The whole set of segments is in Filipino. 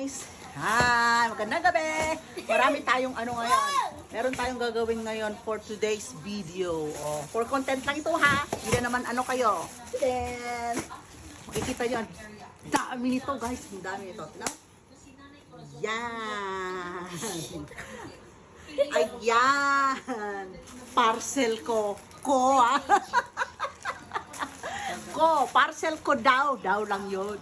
guys! Hi! Magandang gabi! Marami tayong ano ngayon. Meron tayong gagawin ngayon for today's video. Oh, for content lang ito ha. Hindi na naman ano kayo. Then, makikita nyo. Dami nito guys. Ang dami nito. No? Yan! Ayan! Parcel ko. Ah. Parcel ko daw lang yun.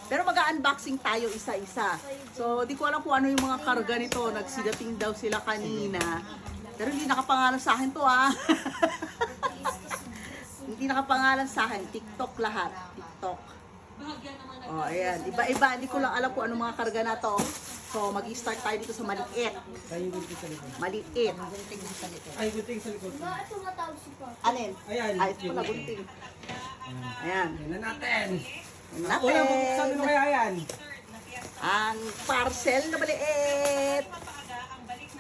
Pero mag-unboxing tayo isa-isa. So, di ko alam kung ano yung mga karga nito. Nagsidating daw sila kanina. Pero hindi nakapangalan sa akin to Hindi nakapangalan sa akin. TikTok lahat. TikTok. Oh, ayan. Iba-iba. Hindi ko lang alam kung ano mga karga na to. So, mag-start tayo dito sa maliit. Maliit. Ay, gunting sa likod. Alin? Ayan. Ay, ito pala gunting. Ayan. Yan na natin. Natin. Unang bubuksan mo kaya yan. Ang parcel na maliit.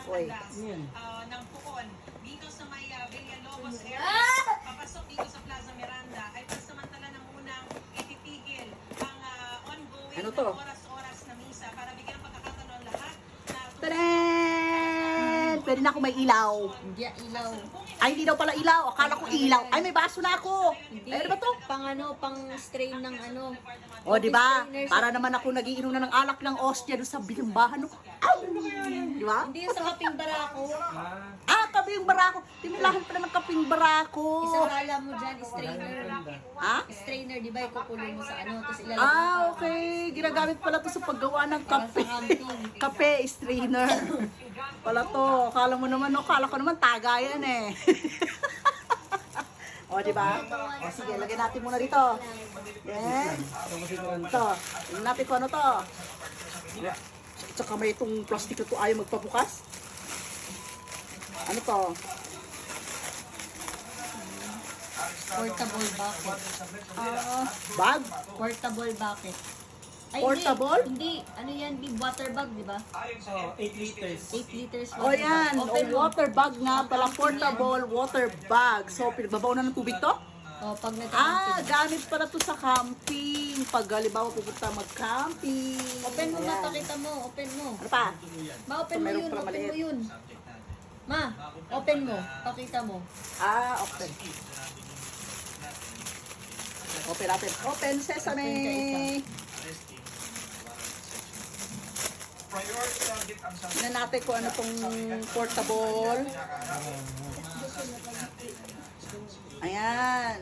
Uy. Yan. Ng Pucon dito sa may Villalobos area, papasok dito sa Plaza Miranda ay pansamantala na munang ititigil ang ongoing Ano to? na oras-oras na misa para bigyan ng pagkakataon ang lahat na Tadaan! Pwede na ako may ilaw. Hindi ilaw. Ay, hindi daw pala ilaw. Akala ko ilaw. Ay, may baso na ako. Hindi. Ay, ano ba to? Pang strain ng ano. O, di ba? Strainer Para naman ako nagiinom na ng alak ng ostya doon sa bilimbahan. Aw! Di ba? Hindi yung sa kaping barako. Ah, kaping barako. Tinilahan pala ng kaping barako. Isang kala mo dyan, strainer. Ha? Strainer, di ba? Ikukulong mo sa ano. Tapos ilalagay Ah, okay. Ginagamit pala to sa paggawa ng Para kape. sa camping. Kape, strainer. Pala to. Akala mo naman, akala ko naman tagayan eh. O, di ba? O, sige, lagyan natin muna dito. Then, ito. Tingnan natin kung ano to. Tsaka may itong plastic na to ayaw magpabukas. Ano to? Portable bucket. Bag? Portable bucket. Ay, Portable? Hindi. Ano yan? Big water bag, di ba? Oh, 8 liters. 8 liters O yan, o Open mo. water bag nga pala, portable water bag. So, pinagbabaw na ng tubig to? O, pag Ah, nagka-camping. gamit pala to sa camping. Pag halimbawa pupunta mag-camping. Open mo, Ayan. mapakita mo. Open mo. Ano pa? Ma-open mo Meron yun. pa Open maliit. mo yun. Ma, open mo. Pakita mo. Ah, open. Open natin. Open sesame. Tignan natin kung ano tong portable. Ayan.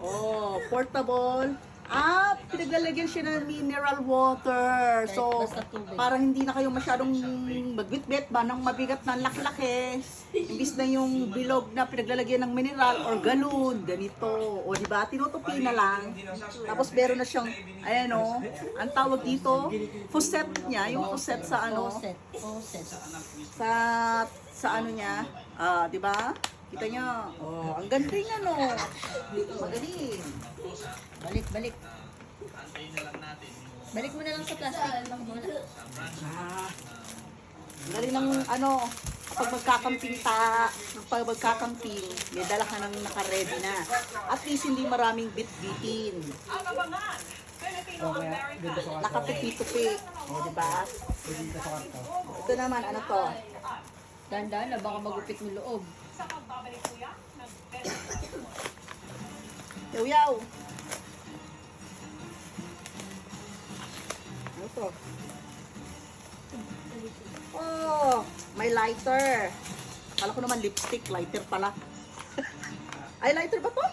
Oh, portable. Ah, pinaglalagyan siya ng mineral water. So, Basta tubig. parang hindi na kayo masyadong magbitbit ba ng mabigat na laki-laki. Imbis na yung bilog na pinaglalagyan ng mineral or galon, ganito. O, di ba? Tinutupi na lang. Tapos meron na siyang, ayan o, ang tawag dito, faucet niya, yung faucet sa ano, Faucet. sa ano niya, di ba? Kita niyo, oh, ang galing ano. Magaling. Balik. Balik mo na lang sa plastic. Ang galing ng ano, pag magkakamping, may dala ka ng naka-ready na. At least hindi maraming bit-bitin. Oh, kaya dito sa kwarto. Nakatupi-tupi. O, di ba? Dito sa kwarto. Ito naman, ano to? Dahan-dahan na, baka magupit mo loob. Yaw-yaw. Ano to? Oh, may lighter. Kala ko naman lipstick, lighter pala. Ay, lighter ba to?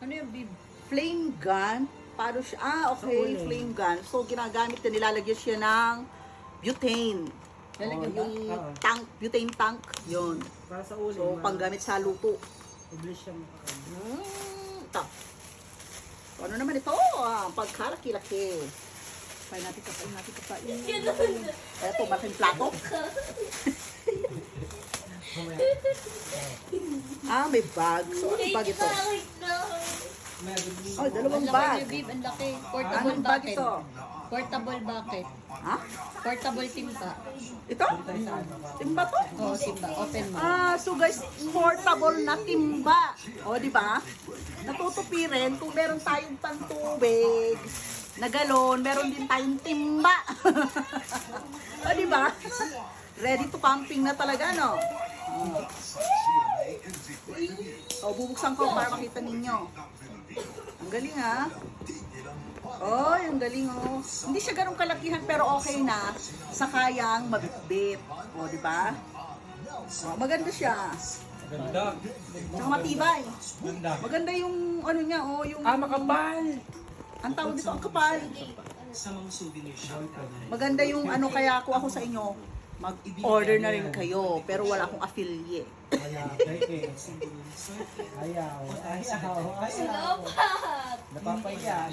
Ano yung bib? Flame gun. Paano siya? Ah, okay, flame gun. So, ginagamit na nilalagyan siya ng butane. Lalagyan ba? Yung Oo. tank, butane tank. Yun. Para sa ulo. So, panggamit sa luto. Iblis siya makakain. Ito. So, ano naman ito? Ah, pagkalaki-laki. Kapain natin. Ito, malaking plato. Ah, may bag. So, ano bag ito? Oh, dalawang Ang laki bag. yung bib, ang laki. Portable Anong bag bucket. ito? Portable bucket. Ha? Portable timpa. Ito? Timba to? Oo, timba. Open mo. Ah, so guys, portable na timba. O, di ba? Natutupi rin kung meron tayong pantubig na galon, meron din tayong timba. ba? Ready to camping na talaga, no? O, bubuksan ko para makita ninyo. Ang galing, ha? Oh, ang galing, oh. Hindi siya ganun kalakihan, pero okay na. Sa kayang mabitbit. O, di ba? O, maganda siya. Ganda. Tsaka matibay. Ganda. Maganda yung, ano niya, oh, yung... Makapal! Ang tawag dito, ang kapal. Maganda yung ano, kaya ako sa inyo, mag-order na rin kayo, pero wala akong affiliate. Ayaw. Salamat! Napapaya.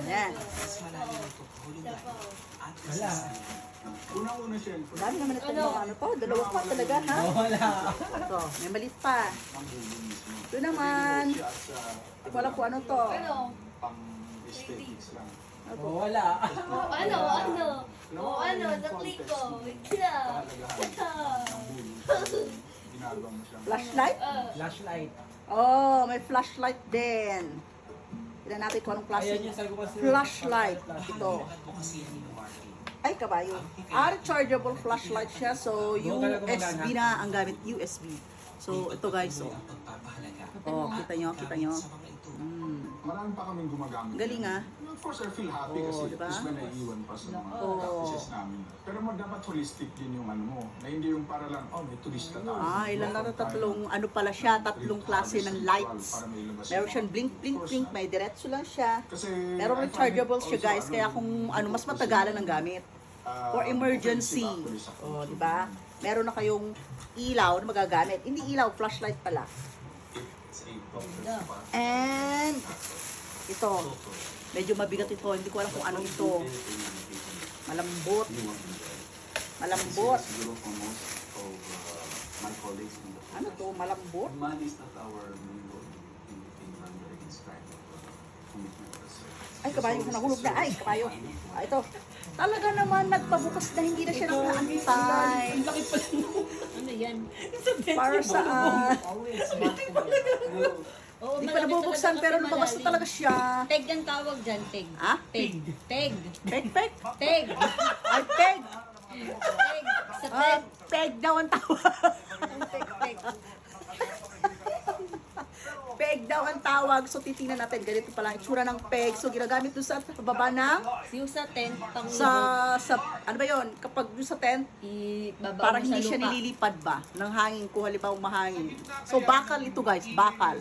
Ayan. Wala. Dami naman ito mga ano to, dalawa pa talaga, ha? Wala. Ito, may malit pa. Ito naman. Hindi ko alam kung ano to. Ano? Wala. Na-click ko. Yeah. Flashlight? Flashlight. Oh, may flashlight din. Tignan natin kung anong klase. Ayan yung sabi ko kasi. Flashlight. Ito. Ay, kabayo. Rechargeable flashlight siya. So, USB na ang gamit. USB. So, ito guys. Oh, kita nyo. Marami pa kaming gumagamit. Galing, ah. Of course, I feel happy Oo, kasi diba? is na naiiwan pa sa mga Oo. practices namin. Pero dapat holistic din yung ano mo. Na hindi yung para lang, may turista tayo. Ilan na tatlong, ano pala siya, tatlong klase ng lights. Meron siyang blink, may diretso lang siya. Kasi, Pero rechargeable siya guys, kaya kung mas matagalan ang gamit. For emergency. Oh, di ba? Meron na kayong ilaw na magagamit. Hindi ilaw, flashlight pala. And ito, medyo mabigat ito. Hindi ko alam kung ano ito. Malambot. Siguro for most of my colleagues in the Ano to? Malambot? man is not our main goal in Finland during this kind of commitment. Ay, kabayo ko nahulog na. Ay, kabayo. Ito. Talaga naman nagpabukas na hindi na siya nakaantay. Ano yan? Para saan? Oo, Hindi pa nabubuksan pero lumabas na talaga siya. Teg ang tawag dyan, teg. Ha? Teg. Peg? Teg. Ay, peg! Teg. Sa teg. Peg daw ang tawag. Teg. Peg daw ang tawag. So, titingnan natin. Ganito pala ang itsura ng peg. So, ginagamit doon sa baba ng Yung sa tent, pang ano ba yon? Kapag doon sa tent, ibaba parang mo sa hindi siya lupa. nililipad ba ng hangin kung halimbawa mahangin. So, bakal ito guys. Bakal.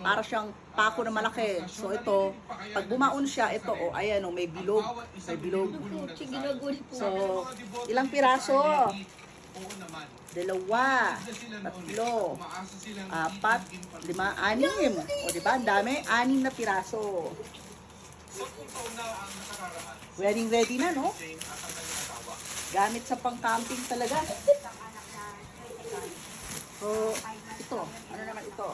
Para siyang pako na malaki. So, ito, pag bumaon siya, ito, ayan, may bilog. May bilog. Kutsi, ginaguli po. So, ilang piraso? 2, 3, 4, 5, 6. O, di ba? Ang dami. 6 na piraso. Wedding ready na, no? Gamit sa pang-camping talaga. So, ito. Ano naman ito?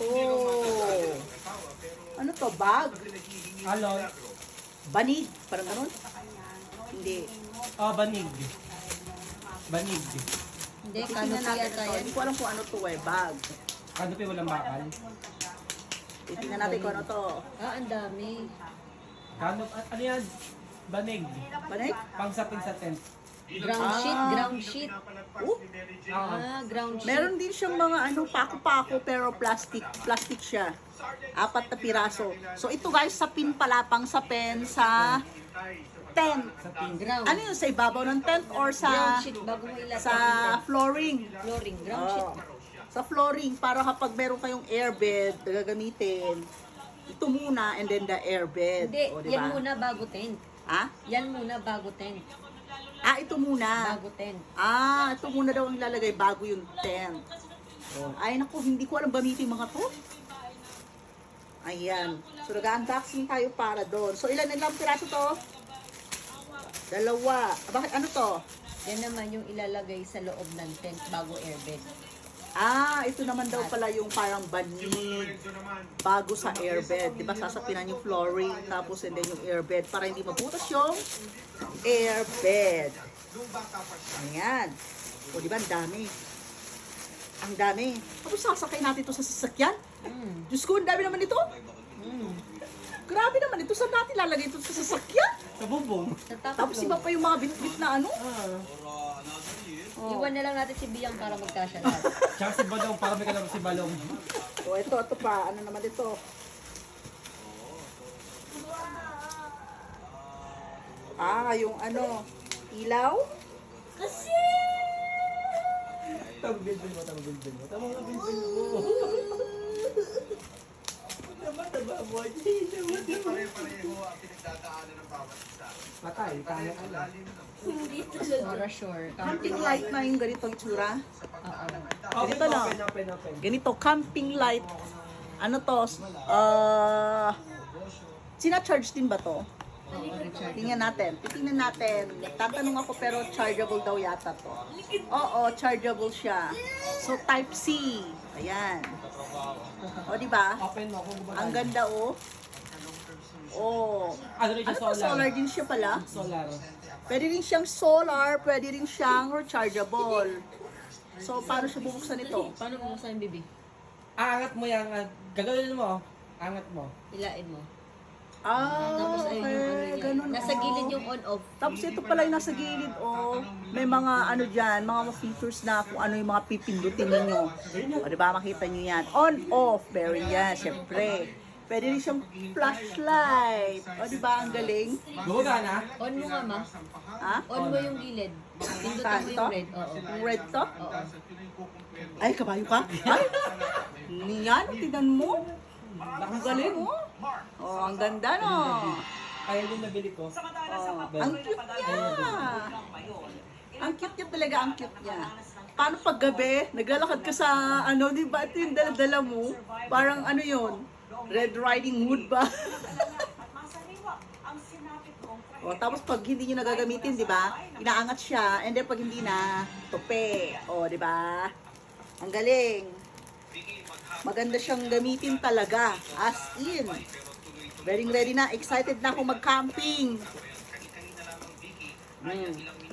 Oh. Ano to? Bag? Alon. Banig? Parang ganun? Hindi. Banig. Banig. Hindi, Tingnan kano natin kaya ito. tayo? Hindi ko alam kung ano to bag. Kanupi walang bakal. Tingnan natin kung ano to. Ang dami. Ano yan? Banig. Banig? Pangsapin sa tent. Ground sheet. Oh, Ground sheet. meron din siyang mga pako-pako pero plastic siya. 4 na piraso. So ito guys, sa pin pala, pang sa pen sa tent. Ground. Ano yun, sa ibabaw ng tent or Ground sa sheet bago mo ilagay. sa flooring? Flooring. Ground sheet. Oh, sa flooring para kapag meron kayong airbed na gagamitin, ito muna and then the airbed. Hindi, O, yan muna bago tent. Ha? Yan muna bago tent. Ito muna. Bago tent. Ito muna daw ang ilalagay bago yung tent. Ay naku, hindi ko alam gamitin mga to. Ayan. So nag-unboxing tayo para doon. So ilan piraso to? 2. Bakit ano to? Yan naman yung ilalagay sa loob ng tent bago airbed. Ito naman daw pala yung parang banig bago sa airbed. Diba sasapinan yung flooring, tapos and then yung airbed para hindi mabutas yung airbed. Ayan. O diba, ang dami. Ang dami. Tapos sasakay natin ito sa sasakyan. Diyos ko, ang dami naman ito. Grabe naman ito. Saan natin lalagay ito sa sasakyan? Sa bubong. Tapos iba pa yung mga bit-bit na ano. Iwan na lang natin si Biyang para magkasya lahat. Tsaka si Balong, para may kalaro si Balong. O ito pa. Ano naman ito? Yung ano, ilaw. Tama bilbil mo. Tama bilbil mo. Hindi pare-pareho ang pinagdadaanan ng bawat isa. Patay, kaya ka lang. Para sure. Camping light na yung ganito itsura. Open, Ganito lang. open. Ganito, camping light. Ano to? Sina-charge din ba to? Tingnan natin. Titingnan natin. Tatanong ako pero chargeable daw yata to. Oo, chargeable siya. So, type C. Ayan. O, di ba? Open mo kung gumagana. Ang ganda, oh. Oh. Ano rin siya, Ano to, solar din siya pala? Solar. Pwede rin siyang solar, pwede rin siyang rechargeable. So, paano siya bubuksan ito? Paano kung sa yung bibi? Angat mo yan. Gagawin mo. Angat mo. Ilain mo. Okay. Tapos ayun yung ano niya. Ganun, Nasa oh. gilid yung on-off. Tapos ito pala yung nasa gilid, oh. May mga ano dyan, mga features na kung ano yung mga pipindutin ninyo. O, diba, makita nyo yan. On, off, meron yan, syempre. Pwede rin siyang flashlight. O, diba, ang galing. Gumagana? On mo nga, ma. Ha? On mo yung gilid. Pindutin mo Ito? yung red. Oo. Yung red to? Oo. Ay, kabayo ka? Ay! Niyan, tignan mo. Ang galing, oh. Oh, ang ganda, no? Kaya yung nabili ko. Ang cute niya. Ang cute niya talaga, ang cute niya. Paano pag gabi, naglalakad ka sa ano, di ba? Ito yung dala-dala mo. Parang ano yun? Red Riding Hood ba? O, tapos pag hindi nyo nagagamitin, di ba? Inaangat siya. And then pag hindi na, tupe. O, di ba? Ang galing. Maganda siyang gamitin talaga. As in. Ready na. Excited na ako mag-camping.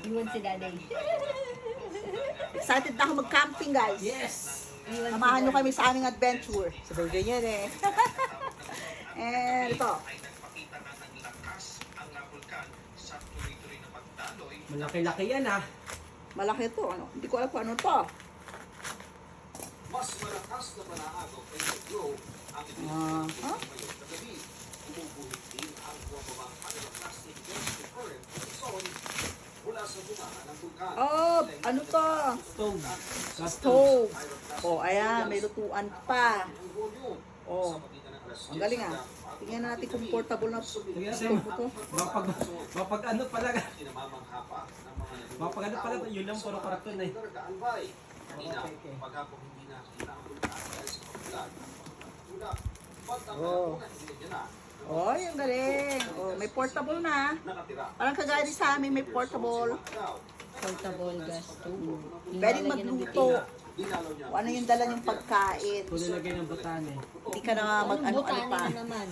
Iwan si Daday. Excited na ako mag-camping, guys. Yes! Iwan si Samahan nyo Daday. kami sa aming adventure. Sabay ganyan eh. And ito. Malaki-laki yan ah. Malaki to. Ano? Hindi ko alam kung ano to. Mas malakas na panaagok ay nag-grow ang Huh? kagabi. Bumubuhit din ang bumababang plastic against the current of the zone mula sa bumaha ng bulkan. Oh, ano to? Stove. Stove. Oh, ayan. May lutuan pa. Ang volume Oh. sa pagitan ng alas Ang galing ah. Tingnan natin kung portable na stove Tingnan mo to. Mapag ano pala. pinamamangha pa ng mga Mapag ano pala. Yun lang puro karton eh. Dargaanbay. Kanina, Okay. paghapon hindi nakita ang bulkan dahil sa pagbulag. Tulak. Oh. Pagkakalaman na Oh, yung galing. Oh, may portable na. nakatira. Parang kagaya din sa amin, may portable. Portable gas stove. Pwedeng magluto. Dinalaw niya. Kung ano yung dala yung pagkain. Kung nilagay ng butan eh. Hindi ka na mag-ano-ano Butani pa. na naman.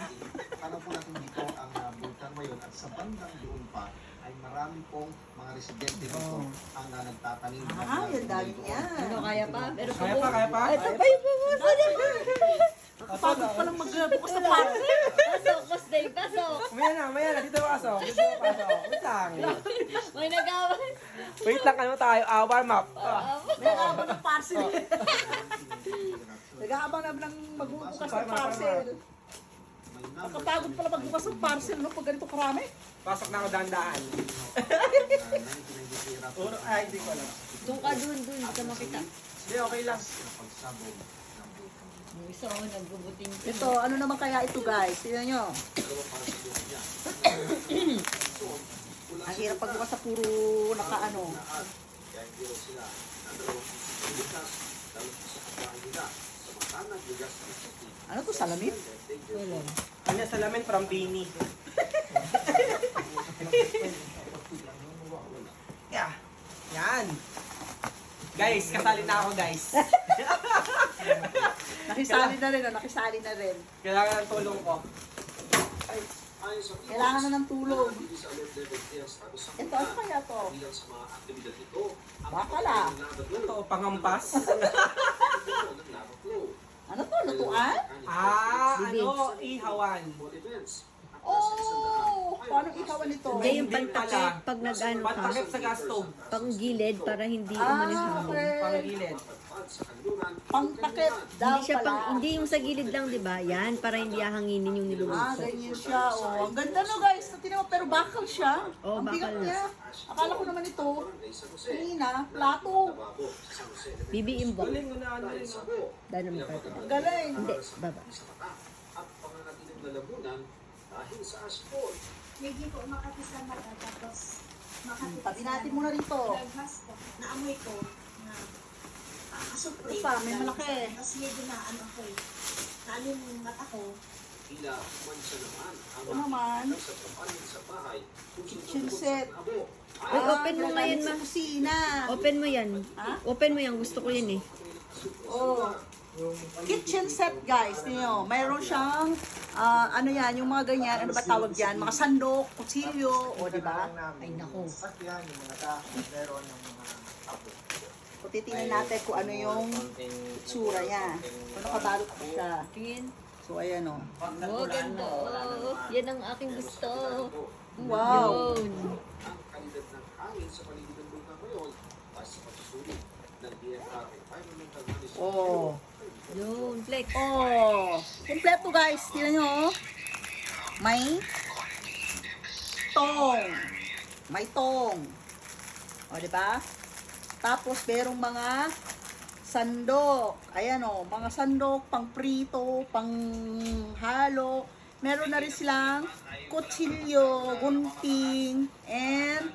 Tanong po natin dito ang bulkan ngayon at sa bandang doon pa ay marami pong mga residente dito ang nagtatanim ng mga Yung dami niya. Ano, kaya pa? Pero Kaya pa, kaya pa? Ito pa yung bubuso niya. Nakapagod pa lang magbukas sa parcel. Pasok, Kosday, pasok. Maya na. Dito pasok. Wait lang. May nagawan. Wait lang, ano tayo? Warm up. Nag-aabang ng parcel. Nag-aabang na ng magbubukas ng parcel. Nakapagod pala magbukas ng parcel, no? Pag ganito karami. Pasok na ako dahan-dahan. Ay, hindi ko alam. Doon ka dun ka makita. Hindi, okay lang. Yung isa, nagbubuting. Ito, ano naman kaya ito, guys? Tingnan nyo. Ang hirap pagbukas sa puro nakaano. Ano to, salamin? Wala. Ano sa lamin from Bini? Yeah. Yan. Guys, kasali na ako guys. Nakisali na rin, nakisali na rin. Kailangan ng tulong ko. Ayon sa Kailangan na ng tulong. sa alert level 3 ang status sa Ito, ano kaya to? bilang sa mga aktibidad ito. Ang Bakala. Ito, pangampas. ng lava flow. Ano to? Lutuan? Ano? Ihawan. All events. Oh! Paano ihawan ito? Hindi yung Hindi pala. pantakip pag nag-ano ka. Pantakip sa gas stove. Pang gilid para hindi umano yung hangin. okay. Pangilid. Sa kanluran. Pangtakip daw Hindi siya pala. hindi yung sa gilid lang, di ba? Yan, para hindi ahanginin yung niluluto. Ganyan siya. Oh, ang ganda no guys. Tingnan mo, pero bakal siya. Oh, ang bigat bakal na. niya. Akala ko naman ito. Kanina, plato. Bibiin ba? Galing mo na ano yun. Dahil naman pa. Ang galing. Hindi, baba. At panganatiling lalamunan dahil sa asphalt. Medyo po Makati sa mata, tapos Makati Tabi natin muna rito. Nagmas ko, naamoy ko na asupre. Ito pa, may malaki. Tapos medyo na ano ko eh. Naano yung mata ko. Tila mansa naman ang Ito naman. sa kapanin sa bahay. Kitchen set. Ay, open mo nga yan, sa ma. kusina. Open mo yan. Ha? Open mo yan. Gusto ko yan eh. Oh. Kitchen set guys, niyo. Mayroon siyang ano yan, yung mga ganyan, ano ba tawag yan? Mga sandok, kutsilyo, o di ba? Ay, nako. Sakyan, yung mga dahon, meron ng mga tabo. So titingnan natin kung ano yung itsura niya. Kung nakabalot pa siya. Tingin. So ayan o. Oh, ganda. Oh. Yan ang aking gusto. Wow! Yun. Ang kalidad ng hangin sa paligid ng lugar ngayon ay sa pagsusulit ng DFR Environmental Management. Oh. Yun, flex. Oh. Kompleto guys. Tingnan nyo. Oh. May tong. May tong. O, di ba? Tapos, merong mga sandok. Ayan o, mga sandok, pang prito, pang halo. Meron na rin silang kutsilyo, gunting, and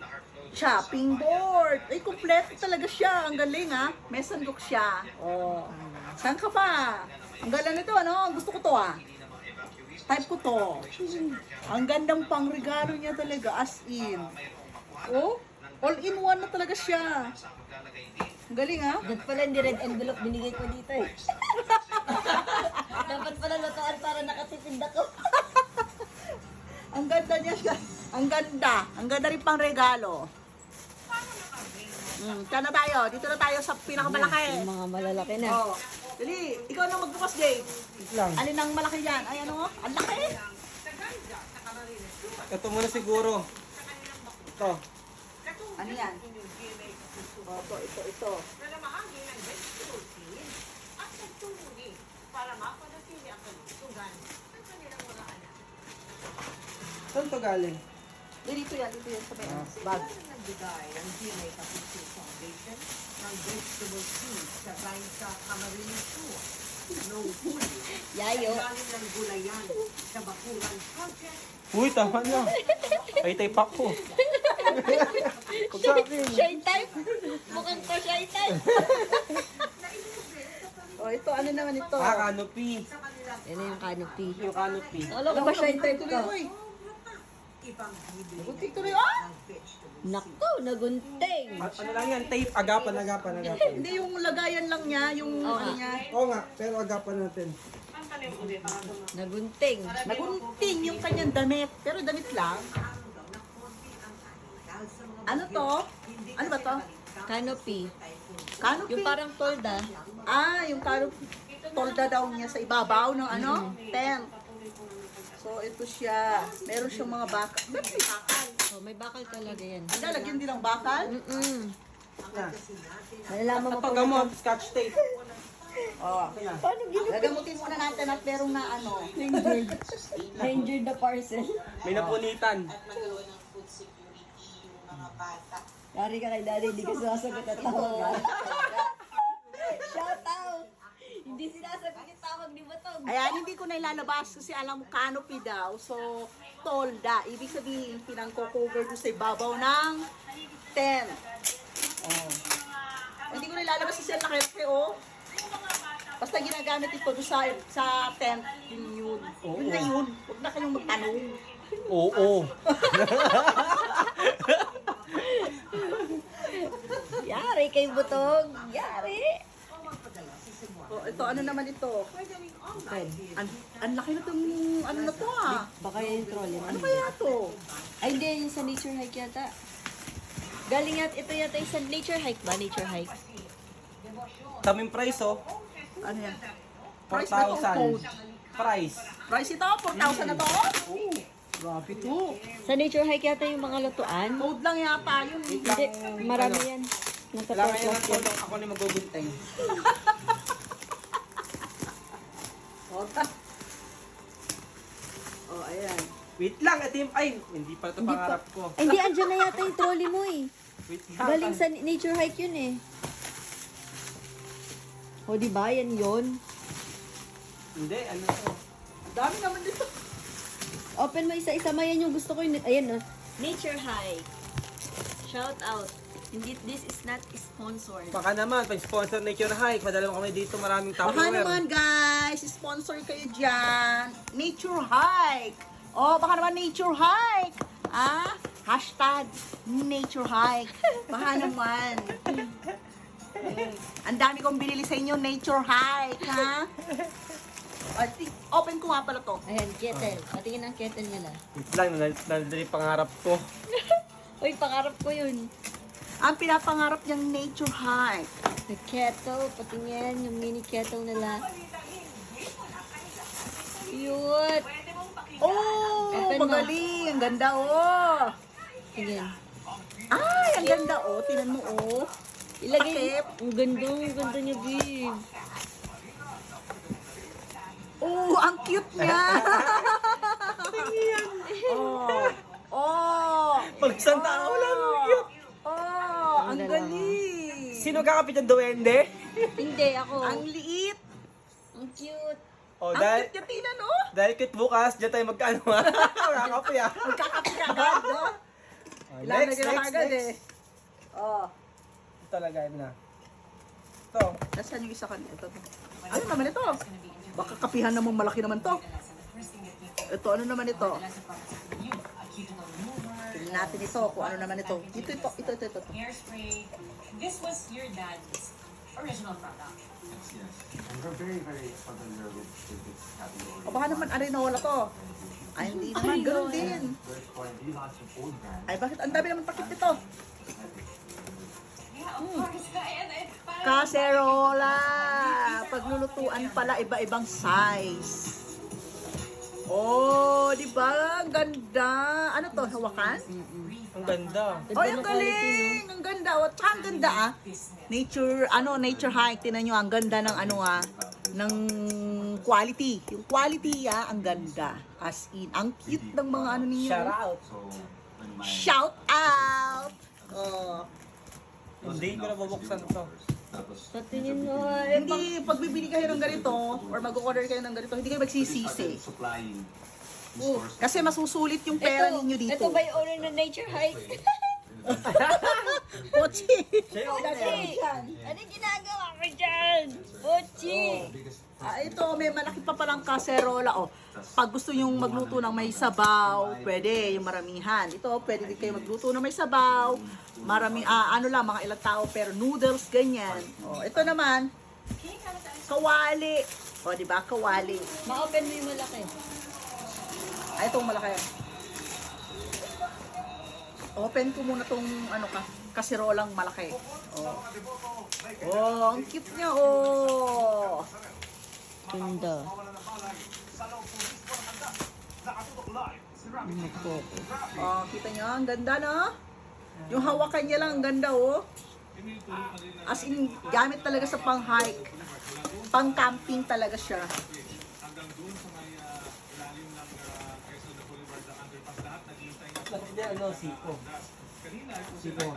chopping board. Ay, kompleto talaga siya. Ang galing ha. May sandok siya. Oh. Saan ka pa? Ang ganda nito, ano? Gusto ko to ah. Type ko to. Ang gandang pangregalo niya talaga, as in. Oh, all-in-one na talaga siya. Ang galing ha? Dapat pala hindi red envelope binigay ko dito eh. Dapat pala lutuan para nakatipid ako. Ang ganda niya siya. Ang ganda. Ang ganda rin pang regalo. Kaya na tayo. Dito na tayo sa pinakamalaki. Yung mga malalaki na. Oh. Dali, ikaw na magbukas, Jay. lang. Alin ang malaki yan? Ay, ano? Ang laki. Ito muna siguro. Ito. Ano yan? Oh, ito. Nalamahagi ng vegetable seed at nagtulungi para mapanatili ang kalusugan ng kanilang mga anak. Saan to galing? Dito yan sa may bag. Nagbigay ang GMA Kapitso Foundation ng vegetable seed sabay sa Camarines Tour. No food. Yayo. Galing ng gulayan sa Bakuran Project. Uy, tama na. Ay, type ako. Huwag sa akin. Shy type. Mukhang ko shy type. Oh, ito, ano naman ito? Canopy. Yan na yung canopy. Yung canopy. Alam ko ba shy type ka? Ibang bibili Butik tuloy, ah! ng vegetable. Naku, nagunting. Ano lang yan? Tape. Agapan. Hindi yung lagayan lang niya, yung ano niya. Oo nga, pero agapan natin. Ang talim ulit para dumaan. Nagunting. Nagunting yung kanyang damit. Pero damit lang. Ano to? Ano ba to? Canopy. Canopy? Yung parang tolda. Ah, yung canopy. Tolda daw niya sa ibabaw ng ano? Tent. So, ito siya. Meron siyang mga bakal. Ba't may bakal? Oh, may bakal talaga yan. Ang lalagyan din ng bakal? Yan. Malalaman mo Ito gamot, scotch tape. Oh. Gagamutin muna natin at merong na ano. Ranger the parcel. May napunitan. Yari ka kay daddy, hindi ka sumasagot at tawagan. Shout out! Hindi sinasagot yung tawag ni Batog. Ayan, hindi ko na ilalabas kasi alam mo canopy daw. So, tolda. Ibig sabihin, pinangko-cover ko sa ibabaw ng tent. Oh. Hindi ko na ilalabas kasi ang laki oh. Basta ginagamit ito doon sa tent. Yun. Yun na yun. Huwag na kayong magtanong. Oo. Yari kay Butog. Yari. Oh, ito, ano naman ito? Pen. Ang laki na itong, ano na to ah. Baka yung trolley. Ano kaya to? Ay, hindi. Yung sa nature hike yata. Galing ito yata yung sa nature hike ba? Nature hike. Taming price, oh. Ano yan? Price na to, code. 4,000. Price. Price ito, 4,000 na to. Oh, grabe to. Sa nature hike yata yung mga lutuan. Code lang yata yun. Hindi, marami yan. Nasa Kailangan yan 4 ng tulong. Ako na magbubuntay. Oh, ayan. Wait lang, ito yung... Ay, hindi pala ito Hindi pa. pangarap ko. Ay, hindi, andyan na yata yung trolley mo eh. Wait lang. Galing sa nature hike yun eh. O, di ba? Yan yun. Hindi, ano to? Dami naman dito. Open mo isa-isa. Mayan yung gusto ko yun. Ayan, nature hike. Shout out. Hindi, this is not sponsored. Baka naman, pag-sponsor Nature Hike, padala mo kami dito, maraming Baka Tupperware. naman guys, sponsor kayo dyan. Nature Hike. Oh, baka naman Nature Hike. Ah, hashtag Nature Hike. Baka naman. Ang dami kong binili sa inyo, Nature Hike, ha? Open ko nga pala to. Ayan, kettle. Patingin ang kettle nila. Wait lang, nandali pangarap ko. Uy, pangarap ko yun. Ang pinapangarap niyang Nature Hike. The kettle, patingin yung mini kettle nila. Cute! Oh, Open mo. magaling. Ang ganda, oh. Tingin. Ay, ang ganda, oh. Tinan mo, oh. Ilagay. Takip. Ang ganda niya, babe. Oh, ang cute niya. oh. Oh. Pag isang tao lang, cute. Oh, ang Ang galing. Sino kakapit ng duwende? Hindi, ako. Ang liit. Ang cute. O, Ang dahil, cute niya, tingnan, oh. dahil cute bukas, dyan tayo magkano ha? Kakapit ah. Magkakapi ka agad, no? Ilalagay na agad, eh. Oh. Ito talaga na. Ito. Nasaan yung isa kanina? Ito. Ano naman ito? Baka kapihan namang malaki naman to. Ito, ano naman ito? Tingnan natin ito, kung ano naman ito. Ito. Hairspray. This was your dad's original product. Yes. And we're very, very familiar with this category. O baka naman Arinola to. Ay, hindi naman. Ganun din. There's quite a lot of old brands. Ay, bakit? Ang dami naman takip nito. Yeah, of course. And parang- Kaserola. Paglulutuan pala, iba-ibang size. Oh, di ba? Ang ganda. Ano to? Hawakan? Ang ganda. Ay, ang galing! Ang ganda. O, tsaka ang ganda ah. Nature hike. Tinan nyo, ang ganda ng ng quality. Yung quality ang ganda. As in, ang cute ng mga ano ninyo. Shout out. So, when my Shout out! Oh. Hindi ko na bubuksan ito. tapos Patingin mo. Hindi, pag bibili kayo ng ganito, or mag-order kayo ng ganito, hindi kayo magsisisi. supplying Kasi masusulit yung pera ninyo dito. Ito ba yung owner ng nature hike? Pochi! Pochi! Anong ginagawa ko dyan? Pochi! Ito, may malaki pa palang kaserola. Oh, pag gusto yung magluto ng may sabaw, pwede, yung maramihan. Ito, pwede din kayo magluto ng may sabaw. Marami, ano lang, mga ilang tao, pero noodles, ganyan. Oh, ito naman, kawali. O, di ba? Kawali. Ma-open mo yung malaki. Ay, itong malaki. Open ko muna tong kasirolang malaki. Oh. Oh, ang cute niya, oh. Ganda. Oh, kita niyo, ang ganda, no? Yung hawakan niya lang, ang ganda, oh. As in, gamit talaga sa pang-hike. Pang-camping talaga siya. Hindi, ano, siko. Siko.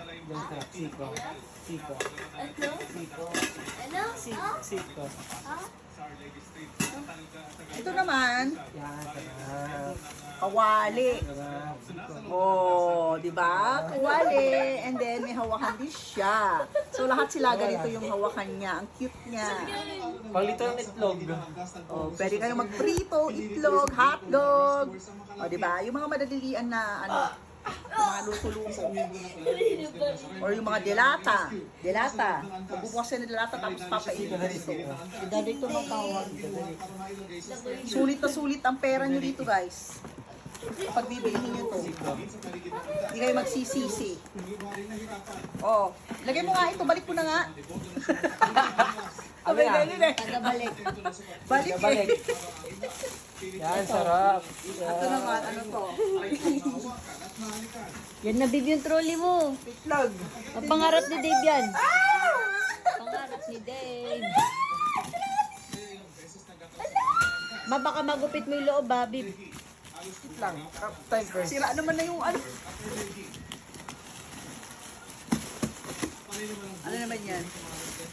Siko. Siko. Ano? Siko. Ito naman, Yan, sarap. kawali. Sarap. Siko. Oh, di ba? Kawali. And then, may hawakan din siya. So, lahat sila ganito yung hawakan niya. Ang cute niya. Paglito ng itlog. Oh, pwede kayong magprito, itlog, hotdog. O, di ba? Yung mga madadilian na, yung mga luto-luto. Or yung mga delata. Delata. Magbubukas yan ng delata tapos papainin dito. Dali ito matawag. Sulit na sulit ang pera nyo dito, guys. Pag bibilihin nyo to. Hindi kayo magsisisi. Oh, lagay mo nga ito. Balik mo na nga. Ano yan? Tagabalik. Balik eh. Yan, sarap. Ito naman, ano to? Yan na, babe, yung trolley mo. Itlog. Ang pangarap ni Dave yan. Pangarap ni Dave. Ma, baka magupit mo yung loob, ha, babe. Lang. Time first. Sira naman na yung ano. Ano naman yan?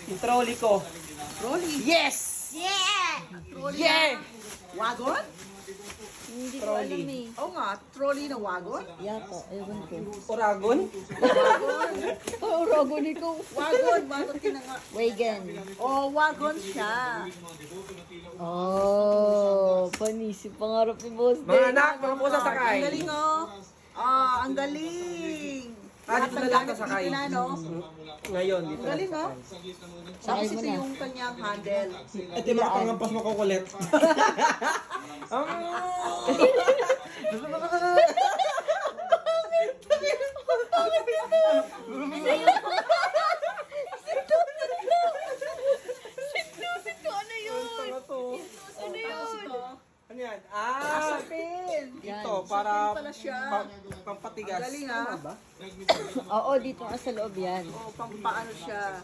Yung trolley ko. Trolley. Yes! Trolley. Yeah! Wagon? Hindi ko alam eh. Oo nga, trolley na wagon. Yata, ewan ko. Oragon? Oh, Rogon ikaw. Wagon tinanga. Wagon. Oh, wagon siya. Oh, panisi. Pangarap ni Boss Mga Dave. anak, mga pusa sakay. Ang galing oh. Ah, ang galing. Dito na lang kasakay. Dito na, no? Ngayon, dito. Ang galing oh. Sakay Tapos mo ito na. yung kanyang handle. Ito yung mga pangampas mo kukulit. Ano yun? Ano yun? Ano yan? Ah! Sapin. Ito, para pala siya. pampatigas. Ang galing ah. Oo, dito ka sa loob yan. Oh, pampaano siya.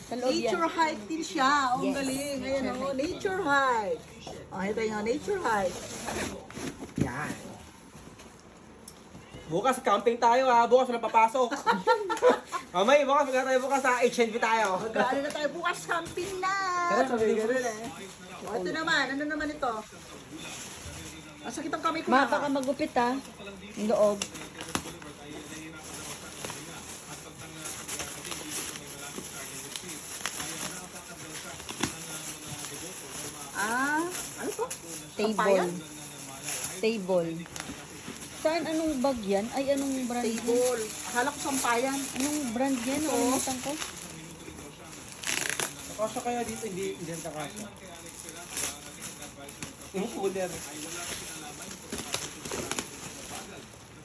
Sa loob yan. Nature hike din siya. Oh, ang Yes. galing. Ayan oh, nature hike. Oh, ito yung nature hike. Yan. Bukas camping tayo ha. Bukas wala papasok. Mamay, bukas magkakaroon tayo bukas sa HNB tayo. Mag-ano na tayo bukas, camping na. Tara, sabi ko. Oh, ito naman, ano naman ito? Masakit ang kamay ko Ma, na. baka magupit ha. Yung loob. Ah, ano to? Table. Sampayan? Table. Saan? Anong bag yan? Ay, anong brand yan? Table. Akala ko sampayan. Anong brand yan? Nakalimutan ko. Kasya kaya dito, hindi yan kakasya. Yung cooler.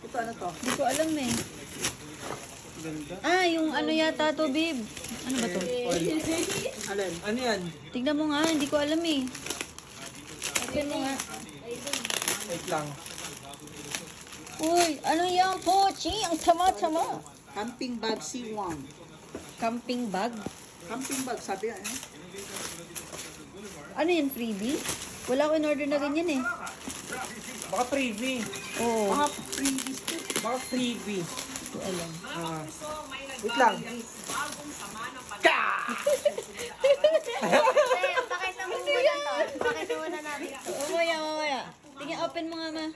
Ito ano to? Hindi ko alam eh. Ganda. Ah, yung ano yata to, babe. Ano ba to? Alin? Ano yan? Tignan mo nga, hindi ko alam eh. Open mo nga. Wait lang. Uy, ano yan, Pochi? Ang sama-sama. Camping bag C1. Camping bag? Camping bag, sabi yan. Eh? Ano yan, freebie? Wala ko in-order na ganyan eh. Baka freebie. Oo. Mga freebies to. Baka freebie. Hindi ko alam. Ah. Wait lang. Pakita mo muna to. Pakita muna namin. Mamaya, mamaya. Tingnan, open mo nga, ma.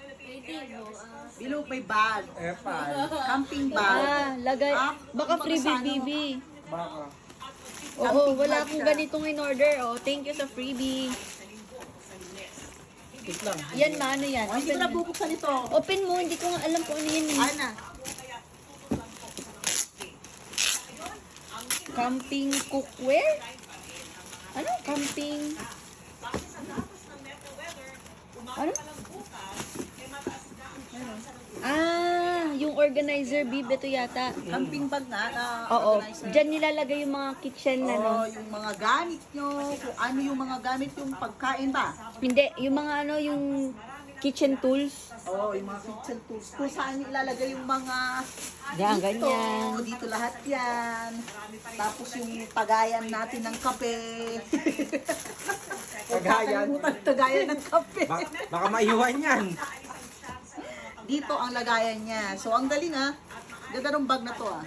Bilog may bag. Epal. Camping bag. Ah, lagay. Baka freebie, Baka sa ano? bibi. Baka. Oo, Camping wala bag akong siya. ganitong in-order. Oh, thank you sa freebie. Wait lang. Yan, ma, ano yan? Oh, hindi ko Open na mo. bubuksan ito. Open mo, hindi ko nga alam kung ano yan eh. Ana. Camping cookware? Ano? Camping... Ano? Ah, yung organizer, bib, ito yata. Camping bag nga na Oo, organizer. dyan nilalagay yung mga kitchen na no. Oh, yung mga gamit nyo, kung ano yung mga gamit yung pagkain ba? Hindi, yung mga ano, yung kitchen tools. Oh, yung mga kitchen tools. Kung saan nyo ilalagay yung mga Yan, dito, ganyan. dito lahat yan. Tapos yung tagayan natin ng kape. Tagayan. Tagayan ng kape. Baka maiwan yan. Dito ang lagayan niya. So, ang galing ah. Ganda ng bag na to ah.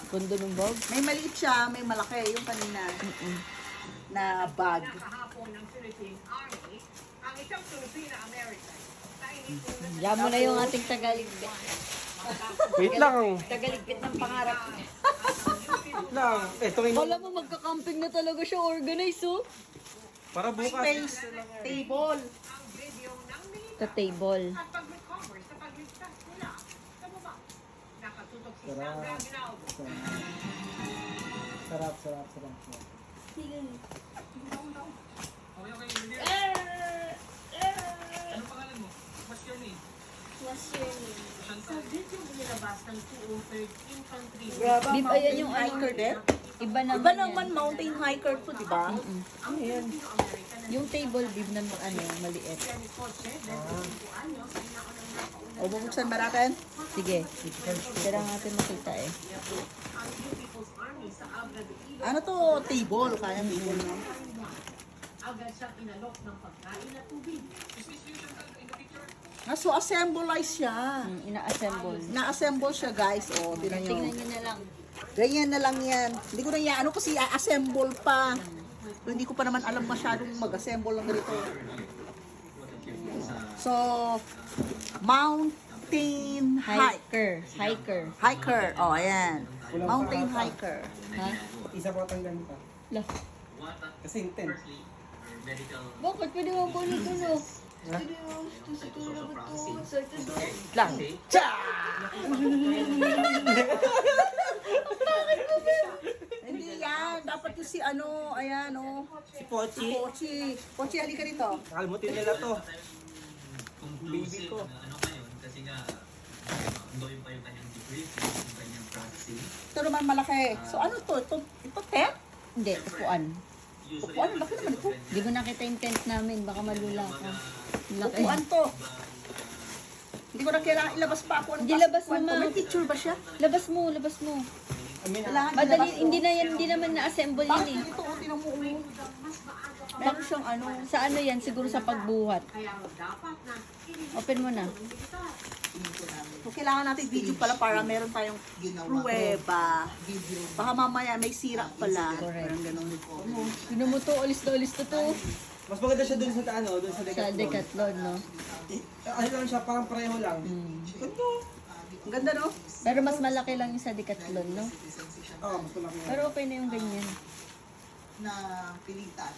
Kondo ng bag. May maliit siya, may malaki. Yung kanina na bag. Yan mo na yung ating tagaligbit. Wait lang. Tagaligbit ng pangarap. Wait lang. Ito yung... Wala mo, magka-camping na talaga siya, organize oh. Para bukas. Space, table. Sa table. At pag-recover sa pag-ligtas mula sa baba. Nakatutok Sarap, sarap, sarap. Sige. Ano pangalan mo? What's your name? What's your name? Sa video nilabas ng 203 Infantry. Grabe, Bib, ayan yung ano. hiker din. Iba naman, Iba yan. naman mountain hiker to, di ba? Ano yan? Yung table bib na ano, maliit. O, bubuksan ba natin? Sige. Kaya natin makita eh. Ano to? Table. Kaya table na. Agad siyang inalok ng pagkain at tubig. So, assemblize siya. Ina-assemble. Na-assemble siya, guys. O, tinan nyo. Tingnan nyo na lang. Ganyan na lang yan. Hindi ko na ano kasi assemble pa. Hindi ko pa naman alam masyadong mag-assemble ng ganito. So, mountain hike. Hiker. Hiker. Oh, ayan. Mountain hiker. Ha? Isa pa tanggal pa. Lah. Kasi intent. Bakit? Pwede mo po nito, no? Pwede mo. Siguro ko to. Sa ito doon. Lang. Cha! Hindi yan. Dapat yung si ano, ayan, oh. Si Pochi. Pochi. Pochi, halika dito. Kalmutin nila to. Baby ko. Ito naman malaki. So, ano to? Ito tent? Hindi, upuan. Upuan, laki naman ito. Hindi ko nakita yung tent namin. Baka malula ka. Laki. Upuan to. Hindi ko na kailangan ilabas pa ako. Hindi, labas mo, upuan to. ma. May picture ba siya? Labas mo, labas mo. Kailangan Madali, ilabas to. hindi na yan, hindi naman na-assemble yan Bakit eh. ito? O, tinan mo. Meron siyang ano. Sa ano yan? Siguro sa pagbuhat. Open mo na. So, kailangan natin video pala para meron tayong pruweba. Baka mamaya may sira pala. Correct. Parang ganun. Sino mo to? Ulis na ulis to to. Mas maganda siya dun sa ano, dun sa Sa Decathlon. Decathlon, no? Ano lang siya, parang pareho lang. Ang ganda, no? Pero mas malaki lang yung sa Decathlon, no? Oo, mas malaki. Pero okay na yung ganyan. na pilitan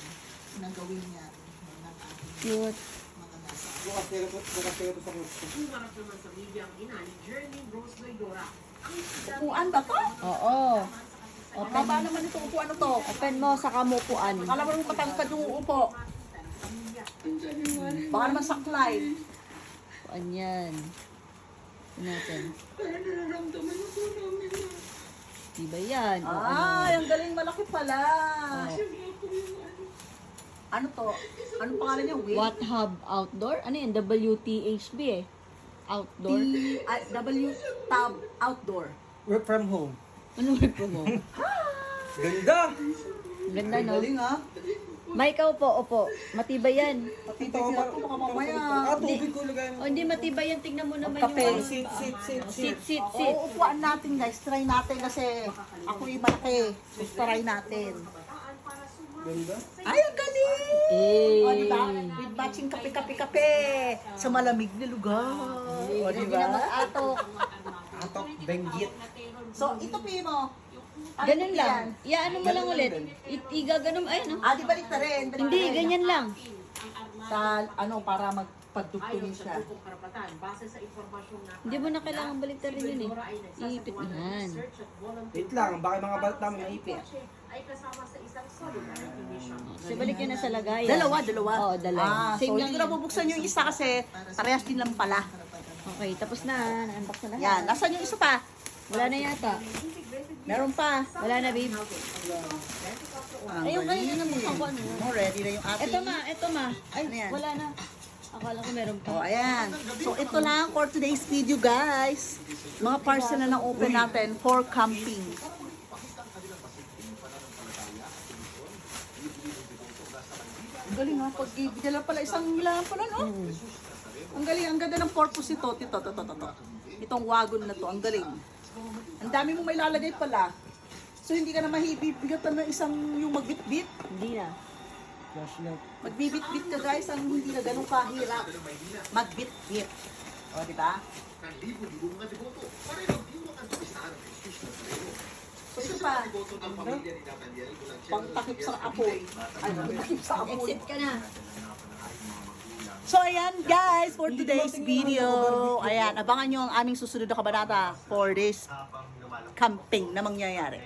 na gawin niya ng ating Cute. mga nasa. Bukas pero to sa gusto. Humarap naman sa media ang ina ni Jeremy Rose Loydora. Upuan ba to? Oo. Ang baba naman ito. Upuan na to. Open mo sa kamupuan. Akala mo nung matangkad yung uupo. Baka naman saklay. Upuan yan. Tignan natin. Diba yan? O, Ay, ang galing malaki pala. ano? Ano to? Anong pangalan niya? Will? What Hub Outdoor? Ano yan? WTHB eh. Outdoor? W-Tab Outdoor. Work from home. Ano work mo? Ganda! Ang ganda, no? Galing, ha? May ikaw po, opo. Matibay yan. Patibay sila to. Baka mamaya. Tubig ko lagay O, hindi matibay yan. Tingnan mo naman Magkape. yung... Sit. Sit, sit, Oo, sit. upuan natin, guys. Try natin kasi ako yung malaki. So, try natin. Ganda. Ay, ang galing! Eh. O, diba? With matching kape-kape-kape sa malamig na lugar. O, Hindi diba? naman atok. Atok, benggit. So, ito, Pino. Ano Ganun yan? lang. Iyaano mo lang ulit. Igaganon. Ayun, no? Ah, di balik na rin. Balik Hindi, na rin. ganyan lang. Sa, ano, para magpagdugtungin siya. Karapatan base sa impormasyon na Hindi mo na kailangan baliktarin yun eh. Iipit na yan. Wait lang, baka mga balat namin naipit. ay kasama sa isang solidarity mission. So, balik yun na sa lagayan. Dalawa. Oo, dalawa. Ah, so Same hindi lang ko na yun. bubuksan yung isa kasi parehas din lang pala. Okay, tapos na. Na-unbox na lahat. Yan, nasaan yung isa pa? Wala na yata. Meron pa. Wala na, babe. Ayun, kanina galing. nabuksan ko ano. Oh, ready na yung ating. Ito ma. Ay, Ano yan? wala na. Akala ko meron Oh, pa. ayan. So, ito lang for today's video, guys. Mga parcel na na-open natin for camping. Ang galing ha, pag bigala pala isang hilangan pala, no? Ang galing, ang ganda ng purpose ito. Ito. Itong wagon na to, ang galing. Ang dami mong may lalagay pala. So, hindi ka na mahibibigatan ng isang yung magbitbit. Hindi na. Flashlight. Magbibit-bit ka guys, ang hindi na ganun kahirap. Magbit-bit. O, di ba? So, ito pa. Pangtakip sa apoy. Ay, pangtakip sa apoy. Exit ka na. So, ayan guys, for today's video. Ayan, abangan nyo ang aming susunod na kabanata for this camping na mangyayari.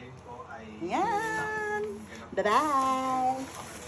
Yan! Bye-bye!